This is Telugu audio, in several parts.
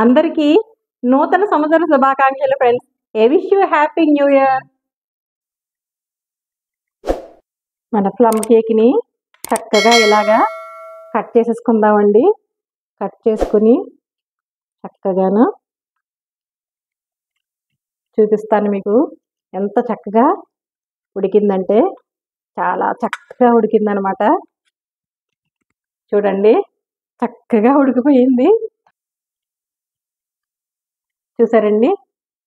అందరికీ నూతన సంవత్సర శుభాకాంక్షలు friends. A wish you happy new year. మన ప్లమ్ కేక్ని చక్కగా ఇలాగా కట్ చేసేసుకుందామండి. కట్ చేసుకుని చక్కగాను చూపిస్తాను మీకు. ఎంత చక్కగా ఉడికిందంటే చాలా చక్కగా ఉడికిందనమాట. చూడండి, చక్కగా ఉడికిపోయింది. చూసారండి,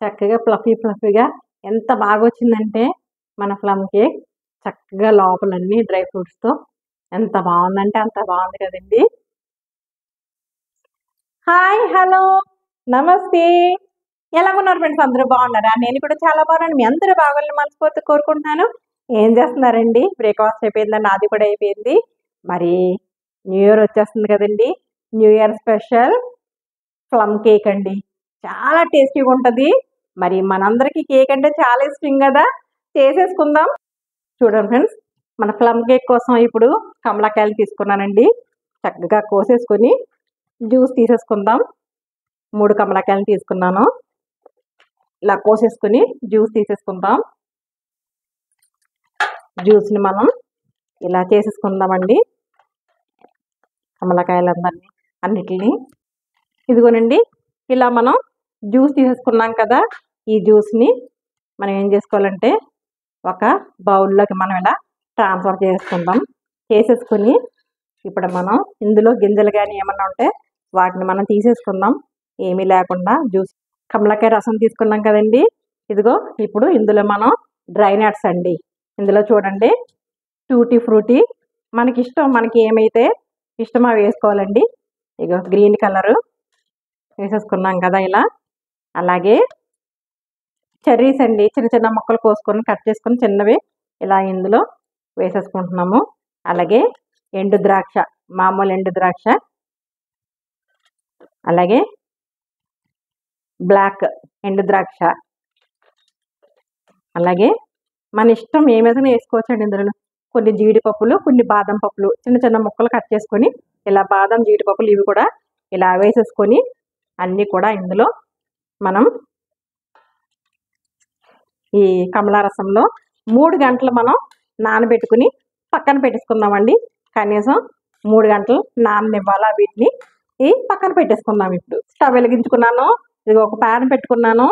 చక్కగా ఫ్లఫీగా ఎంత బాగా వచ్చిందంటే మన ప్లమ్ కేక్. చక్కగా లోపలన్నీ డ్రై ఫ్రూట్స్తో ఎంత బాగుందంటే అంత బాగుంది కదండి. హాయ్, హలో, నమస్తే. ఎలాగున్నారు ఫ్రెండ్స్? అందరూ బాగున్నారా? నేను కూడా చాలా బాగున్నాను. మీ అందరూ బాగోవాలని మనస్ఫూర్తి కోరుకుంటున్నాను. ఏం చేస్తున్నారండి? బ్రేక్ఫాస్ట్ అయిపోయిందండి, నాది కూడా అయిపోయింది. మరి న్యూ ఇయర్ వచ్చేస్తుంది కదండి. New year special plum cake అండి. చాలా టేస్టీగా ఉంటుంది. మరి మనందరికీ కేక్ అంటే చాలా ఇష్టం కదా, చేసేసుకుందాం. చూడండి ఫ్రెండ్స్, మన ప్లమ్ కేక్ కోసం ఇప్పుడు కమలాకాయలు తీసుకున్నానండి. చక్కగా కోసేసుకొని జ్యూస్ తీసేసుకుందాం. 3 కమలాకాయలు తీసుకున్నాను. ఇలా కోసేసుకొని జ్యూస్ తీసేసుకుందాం. జ్యూస్ని మనం ఇలా చేసేసుకుందామండి. కమలాకాయలందరినీ అన్నిటిని ఇదిగోనండి, ఇలా మనం జ్యూస్ తీసేసుకున్నాం కదా. ఈ జ్యూస్ని మనం ఏం చేసుకోవాలంటే ఒక బౌల్లోకి మనం ఇలా ట్రాన్స్ఫర్ చేసుకుందాం. చేసేసుకుని ఇప్పుడు మనం ఇందులో గింజలు కానీ ఏమన్నా ఉంటే వాటిని మనం తీసేసుకుందాం. ఏమీ లేకుండా జ్యూస్ కమలాకాయ రసం తీసుకున్నాం కదండి. ఇదిగో ఇప్పుడు ఇందులో మనం డ్రై నట్స్ అండి. ఇందులో చూడండి, టూటీ ఫ్రూటీ మనకి ఇష్టం, మనకి ఏమైతే ఇష్టమో వేసుకోవాలండి. ఇగో గ్రీన్ కలరు వేసేసుకున్నాం కదా ఇలా. అలాగే చెర్రీస్ అండి, చిన్న చిన్న ముక్కలు కోసుకొని కట్ చేసుకొని చిన్నవి ఇలా ఇందులో వేసేసుకుంటున్నాము. అలాగే ఎండు ద్రాక్ష, మామూలు ఎండు ద్రాక్ష, అలాగే బ్లాక్ ఎండు ద్రాక్ష, అలాగే మన ఇష్టం ఏమైనా వేసుకోవచ్చండి. ఇందులో కొన్ని జీడిపప్పులు, కొన్ని బాదం పప్పులు చిన్న చిన్న ముక్కలు కట్ చేసుకొని ఇలా బాదం జీడిపప్పులు ఇవి కూడా ఇలా వేసేసుకొని అన్నీ కూడా ఇందులో మనం ఈ కమలా రసంలో 3 గంటలు మనం నానబెట్టుకుని పక్కన పెట్టేసుకుందామండి. కనీసం 3 గంటలు నాననివ్వాలా వీటిని. ఈ పక్కన పెట్టేసుకుందాం. ఇప్పుడు స్టవ్ వెలిగించుకున్నాను. ఇది ఒక ప్యాన్ పెట్టుకున్నాను.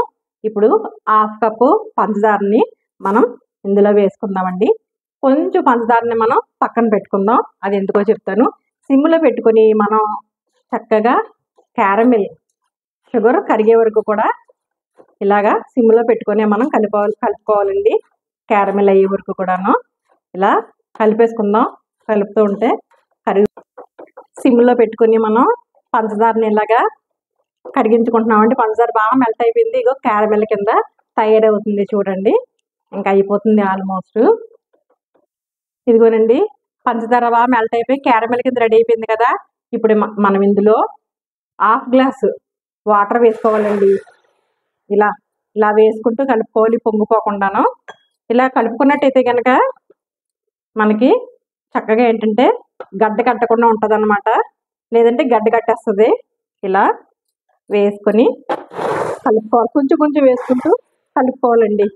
ఇప్పుడు 1/2 కప్పు పంచదారని మనం ఇందులో వేసుకుందామండి. కొంచెం పంచదారని మనం పక్కన పెట్టుకుందాం. అది ఎందుకో చెప్తాను. సిమ్లో పెట్టుకొని మనం చక్కగా క్యారమిల్ షుగర్ కరిగే వరకు కూడా ఇలాగా సిమ్లో పెట్టుకొని మనం కలుపుకోవాలండి. క్యారమిల్ అయ్యే వరకు కూడాను ఇలా కలిపేసుకుందాం. కలుపుతూ ఉంటే సిమ్లో పెట్టుకొని మనం పంచదారని ఇలాగా కరిగించుకుంటున్నామండి. పంచదార బాగా మెల్ట్ అయిపోయింది. ఇగో క్యారమిల్ కింద తయారవుతుంది. చూడండి, ఇంకా అయిపోతుంది ఆల్మోస్ట్. ఇదిగోనండి, పంచదార బాగా మెల్ట్ అయిపోయి క్యారమిల్ కింద రెడీ అయిపోయింది కదా. ఇప్పుడు మనం ఇందులో 1/2 గ్లాసు వాటర్ వేసుకోవాలండి. ఇలా ఇలా వేసుకుంటూ కలుపుకోవాలి, పొంగిపోకుండాను. ఇలా కలుపుకున్నట్టయితే కనుక మనకి చక్కగా ఏంటంటే గడ్డ కట్టకుండా ఉంటుంది అనమాట. లేదంటే గడ్డ కట్టేస్తుంది. ఇలా వేసుకొని కలుపుకోవాలి. కొంచెం కొంచెం వేసుకుంటూ కలుపుకోవాలండి.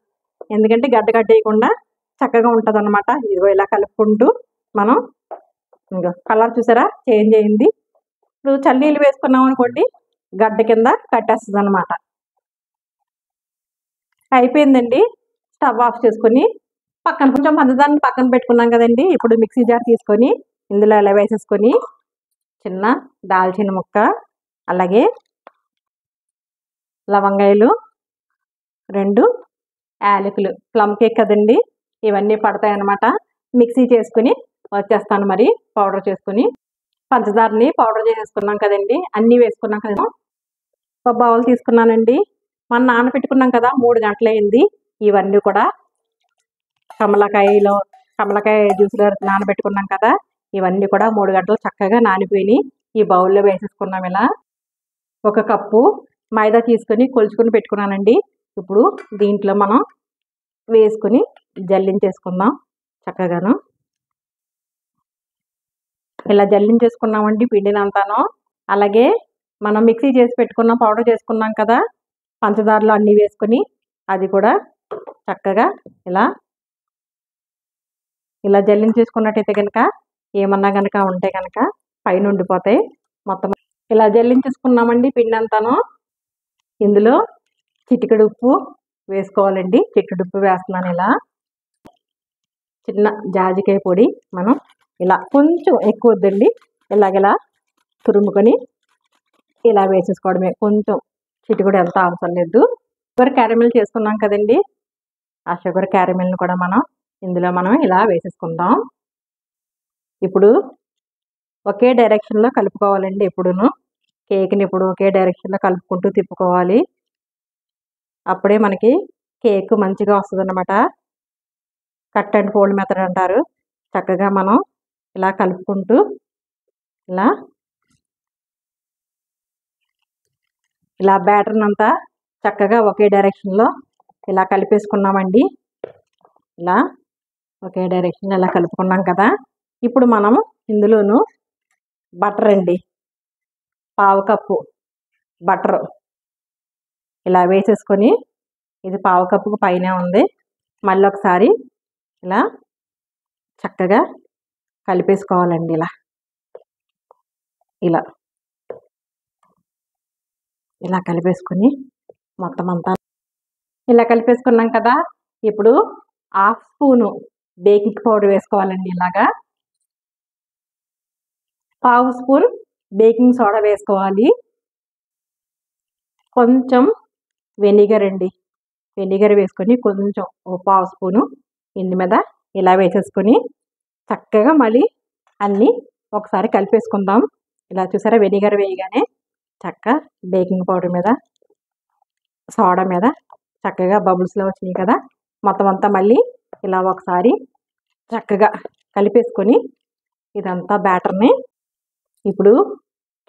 ఎందుకంటే గడ్డ కట్టేయకుండా చక్కగా ఉంటుంది అనమాట. ఇదిగో ఇలా కలుపుకుంటూ మనం ఇంకా కలర్ చూసారా చేంజ్ అయింది. ఇప్పుడు చల్లనీళ్ళు వేసుకున్నాం అనుకోండి, గడ్డ కింద కట్టేస్తుంది అనమాట. అయిపోయిందండి. స్టవ్ ఆఫ్ చేసుకొని పక్కన కొంచెం పంచదారని పక్కన పెట్టుకున్నాం కదండి. ఇప్పుడు మిక్సీ జార్ తీసుకొని ఇందులో ఇలా వేసేసుకొని చిన్న దాల్చిన ముక్క, అలాగే లవంగాయలు, 2 యాలకులు, ప్లమ్ కేక్ కదండి ఇవన్నీ పడతాయన్నమాట. మిక్సీ చేసుకుని వచ్చేస్తాను. మరి పౌడర్ చేసుకుని పంచదారని పౌడర్ చేసేసుకున్నాం కదండి. అన్నీ వేసుకున్నాం కదా. ఒక బౌల్ తీసుకున్నానండి. మనం నానబెట్టుకున్నాం కదా, 3 గంటలు అయింది. ఇవన్నీ కూడా కమలాకాయ జ్యూస్లో నానబెట్టుకున్నాం కదా, ఇవన్నీ కూడా 3 గంటలు చక్కగా నానిపోయి ఈ బౌల్లో వేసేసుకున్నాం. ఇలా 1 కప్పు మైదా తీసుకొని కొలుచుకొని పెట్టుకున్నానండి. ఇప్పుడు దీంట్లో మనం వేసుకుని జల్లించేసుకుందాం చక్కగాను. ఇలా జల్లించేసుకున్నామండి పిండిని అంతాను. అలాగే మనం మిక్సీ చేసి పెట్టుకున్న పౌడర్ చేసుకున్నాం కదా, పంచదారలో అన్నీ వేసుకొని అది కూడా చక్కగా ఇలా ఇలా జల్లించేసుకున్నట్టయితే కనుక ఏమన్నా కనుక ఉంటే కనుక పైన ఉండిపోతాయి. మొత్తం ఇలా జల్లించేసుకున్నామండి పిండి అంతాను. ఇందులో చిటికెడు ఉప్పు వేసుకోవాలండి. చిటికెడు ఉప్పు వేస్తున్నాను. ఇలా చిన్న జాజికాయ పొడి మనం ఇలా కొంచెం ఎక్కువ వద్దండి, ఇలాగెలా తురుముకొని ఇలా వేసేసుకోవడమే. కొంచెం చిటికెడు ఎంత అవసరం లేదు. షుగర్ క్యారమెల్ చేసుకున్నాం కదండి, ఆ షుగర్ క్యారమెల్ని కూడా ఇందులో మనం ఇలా వేసేసుకుందాం. ఇప్పుడు ఒకే డైరెక్షన్లో కలుపుకోవాలండి. ఎప్పుడును కేక్ని ఇప్పుడు ఒకే డైరెక్షన్లో కలుపుకుంటూ తిప్పుకోవాలి. అప్పుడే మనకి కేక్ మంచిగా వస్తుంది అన్నమాట. కట్ అండ్ ఫోల్డ్ మెథడ్ అంటారు. చక్కగా మనం ఇలా కలుపుకుంటూ ఇలా బ్యాటర్ని అంతా చక్కగా ఒకే డైరెక్షన్లో ఇలా కలిపేసుకున్నామండి. ఇలా ఒకే డైరెక్షన్ ఇలా కలుపుకున్నాం కదా. ఇప్పుడు మనము ఇందులోను బటర్ అండి, 1/2 కప్పు బటర్ ఇలా వేసేసుకొని, ఇది 1/2 కప్పుకు పైనే ఉంది. మళ్ళీ ఒకసారి ఇలా చక్కగా కలిపేసుకోవాలండి. ఇలా ఇలా కలిపేసుకొని మొత్తం అంతా ఇలా కలిపేసుకున్నాం కదా. ఇప్పుడు 1/2 స్పూను బేకింగ్ పౌడర్ వేసుకోవాలండి. ఇలాగా 1/2 స్పూన్ బేకింగ్ సోడా వేసుకోవాలి. కొంచెం వెనిగర్ అండి, వెనిగర్ వేసుకొని కొంచెం 1/2 స్పూను ఇందు మీద ఇలా వేసేసుకొని చక్కగా మళ్ళీ అన్నీ ఒకసారి కలిపేసుకుందాం. ఇలా చూసారా, వెనిగర్ వేయగానే చక్కగా బేకింగ్ పౌడర్ మీద సోడా మీద చక్కగా బబుల్స్లో వచ్చినాయి కదా. మొత్తం అంతా మళ్ళీ ఇలా ఒకసారి చక్కగా కలిపేసుకొని ఇదంతా బ్యాటర్ని ఇప్పుడు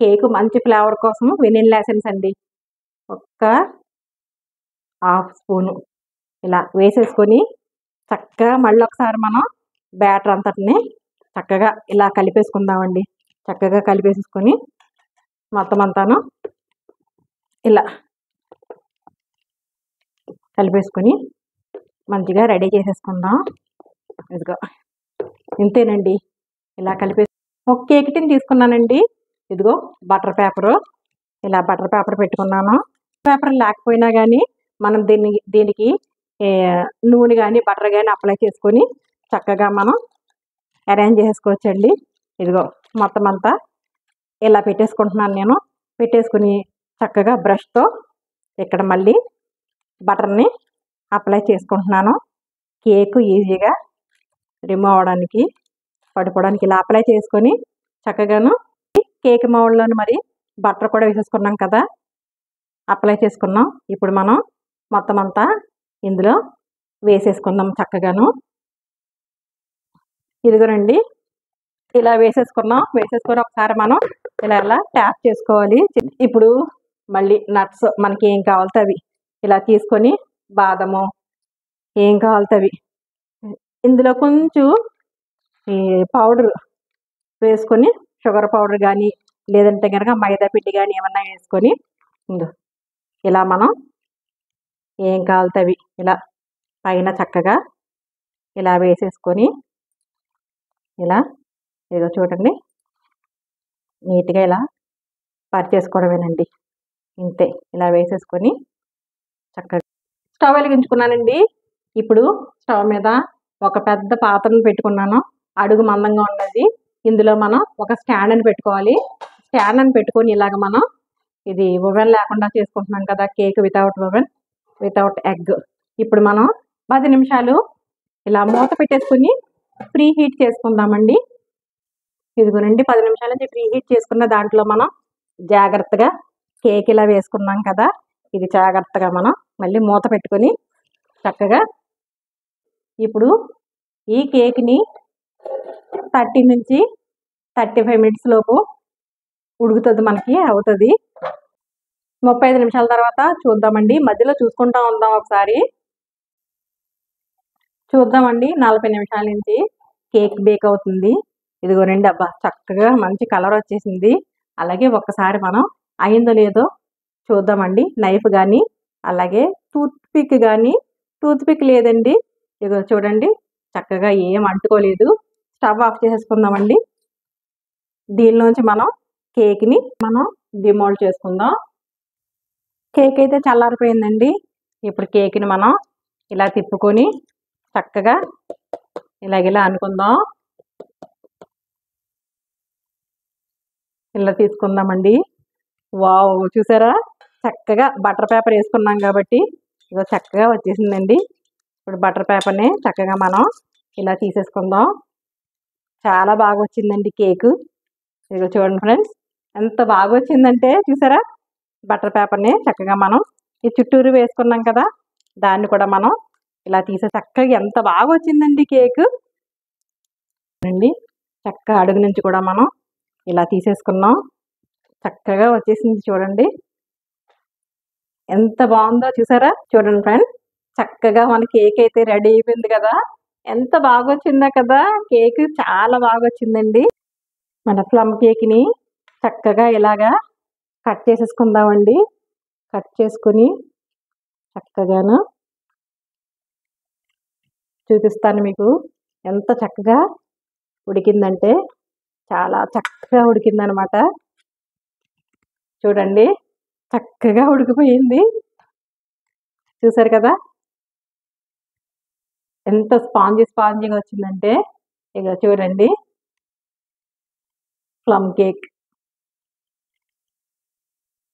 కేక్ మంచి ఫ్లేవర్ కోసం వెనిల్లా ఎసెన్స్ అండి, 1/2 స్పూను ఇలా వేసేసుకొని చక్కగా మళ్ళీ ఒకసారి మనం బ్యాటర్ అంతటిని చక్కగా ఇలా కలిపేసుకుందామండి. చక్కగా కలిపేసుకొని మొత్తం అంతాను ఇలా కలిపేసుకొని మంచిగా రెడీ చేసేసుకుందాం. ఇదిగో ఇంతేనండి. ఇలా ఒక కేక్ టిన్ తీసుకున్నానండి. ఇదిగో బటర్ పేపరు, ఇలా బటర్ పేపర్ పెట్టుకున్నాను. పేపర్ లేకపోయినా కానీ మనం దీనికి నూనె కానీ బటర్ కానీ అప్లై చేసుకొని చక్కగా మనం అరేంజ్ చేసుకోవచ్చండి. ఇదిగో మొత్తం అంతా ఇలా పెట్టేసుకుంటున్నాను నేను. పెట్టేసుకుని చక్కగా బ్రష్తో ఇక్కడ మళ్ళీ బటర్ని అప్లై చేసుకుంటున్నాను. కేక్ ఈజీగా రిమూవ్ అవడానికి పడిపోవడానికి ఇలా అప్లై చేసుకొని చక్కగాను కేక్ మౌల్డ్లోని మరి బటర్ కూడా వేసేసుకున్నాం కదా, అప్లై చేసుకున్నాం. ఇప్పుడు మనం మొత్తం అంతా ఇందులో వేసేసుకుందాం చక్కగాను. ఇదిగోనండి ఇలా వేసేసుకున్నాం. వేసేసుకొని ఒకసారి మనం ఇలా ట్యాప్ చేసుకోవాలి. ఇప్పుడు మళ్ళీ నట్స్ మనకి ఏం కావాలితే అవి ఇలా తీసుకొని బాదము ఏం కావాలితే అవి ఇందులో కొంచెం ఈ పౌడర్ వేసుకొని, షుగర్ పౌడర్ కానీ లేదంటే కనుక మైదా పిండి కానీ ఏమన్నా వేసుకొని ఇలా మనం ఏం కావాలితే అవి ఇలా పైన చక్కగా ఇలా వేసేసుకొని ఇలా ఏదో చూడండి నీట్గా ఇలా పరిచేసుకోవడమేనండి. ఇంతే, ఇలా వేసేసుకొని చక్కగా స్టవ్ వెలిగించుకున్నానండి. ఇప్పుడు స్టవ్ మీద ఒక పెద్ద పాత్రను పెట్టుకున్నాను. అడుగు మందంగా ఉన్నది. ఇందులో మనం ఒక స్టాండ్ అని పెట్టుకోవాలి. స్టాండ్ అని పెట్టుకొని ఇలాగ మనం ఇది ఓవెన్ లేకుండా చేసుకుంటున్నాం కదా, cake without oven without egg. ఇప్పుడు మనం 10 నిమిషాలు ఇలా మూత పెట్టేసుకుని ప్రీ హీట్ చేసుకుందామండి. ఇదిగోనండి 10 నిమిషాల నుంచి ప్రీ హీట్ చేసుకున్న దాంట్లో మనం జాగ్రత్తగా కేక్ ఇలా వేసుకున్నాం కదా, ఇది జాగ్రత్తగా మనం మళ్ళీ మూత పెట్టుకొని చక్కగా ఇప్పుడు ఈ కేక్ని 30 నుంచి 35 మినిట్స్ లోపు ఉడుకుతుంది, మనకి అవుతుంది. 35 నిమిషాల తర్వాత చూద్దామండి. మధ్యలో చూసుకుంటా ఉందాం, ఒకసారి చూద్దామండి. 40 నిమిషాల నుంచి కేక్ బేక్ అవుతుంది. ఇదిగోనండి, అబ్బా చక్కగా మంచి కలర్ వచ్చేసింది. అలాగే ఒక్కసారి మనం అయిందో లేదో చూద్దామండి. నైఫ్ కానీ అలాగే టూత్ పిక్ లేదండి. ఇదిగో చూడండి, చక్కగా ఏం అంటుకోలేదు. Stove off చేసేసుకుందామండి. దీనిలోంచి మనం కేక్ని డిమోల్డ్ చేసుకుందాం. కేక్ అయితే చల్లారిపోయిందండి. ఇప్పుడు కేక్ని మనం ఇలా తిప్పుకొని చక్కగా ఇలా అనుకుందాం. ఇలా తీసుకుందామండి. వావ్, చూసారా, చక్కగా బటర్ పేపర్ వేసుకున్నాం కాబట్టి ఇదో చక్కగా వచ్చేసిందండి. ఇప్పుడు బటర్ పేపర్ని చక్కగా మనం ఇలా తీసేసుకుందాం. చాలా బాగా వచ్చిందండి కేకు. ఇదిగో చూడండి ఫ్రెండ్స్, ఎంత బాగా వచ్చిందంటే చూసారా, బటర్ పేపర్ని చక్కగా మనం ఈ చుట్టూరు వేసుకున్నాం కదా, దాన్ని కూడా మనం ఇలా తీసే చక్కగా ఎంత బాగా వచ్చిందండి కేకు అండి. చక్కగా అడుగు నుంచి కూడా మనం ఇలా తీసేసుకున్నాం. చక్కగా వచ్చేసింది చూడండి, ఎంత బాగుందో చూసారా. చూడండి ఫ్రెండ్స్, చక్కగా మన కేక్ అయితే రెడీ అయిపోయింది కదా. ఎంత బాగా వచ్చిందో కదా, కేక్ చాలా బాగా వచ్చిందండి. మన ప్లమ్ కేక్ని చక్కగా ఇలాగా కట్ చేసేసుకుందామండి. కట్ చేసుకుని చక్కగాను చూపిస్తాను మీకు. ఎంత చక్కగా ఉడికిందంటే చాలా చక్కగా ఉడికిందనమాట. చూడండి, చక్కగా ఉడికిపోయింది. చూసారు కదా ఎంత స్పాంజీగా వచ్చిందంటే. ఇక చూడండి, ప్లమ్ కేక్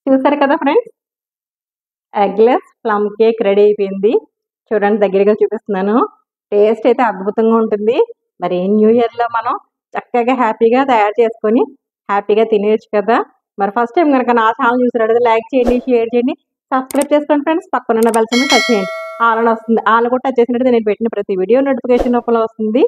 చూసారు కదా friends, eggless plum cake ready అయిపోయింది. చూడండి, దగ్గరగా చూపిస్తున్నాను. టేస్ట్ అయితే అద్భుతంగా ఉంటుంది. మరి న్యూ ఇయర్లో మనం చక్కగా హ్యాపీగా తయారు చేసుకొని హ్యాపీగా తినేయచ్చు కదా. మరి ఫస్ట్ టైం కనుక నా ఛానల్ చూసినట్టు లైక్ చేయండి, షేర్ చేయండి, సబ్స్క్రైబ్ చేసుకోండి ఫ్రెండ్స్. పక్కనున్న బెల్ సింబల్ టచ్ చేయండి. ఆల్ అని వస్తుంది. ఆల్ కూడా టచ్ చేసినట్టు నేను పెట్టిన ప్రతి వీడియో నోటిఫికేషన్ రూపంలో వస్తుంది.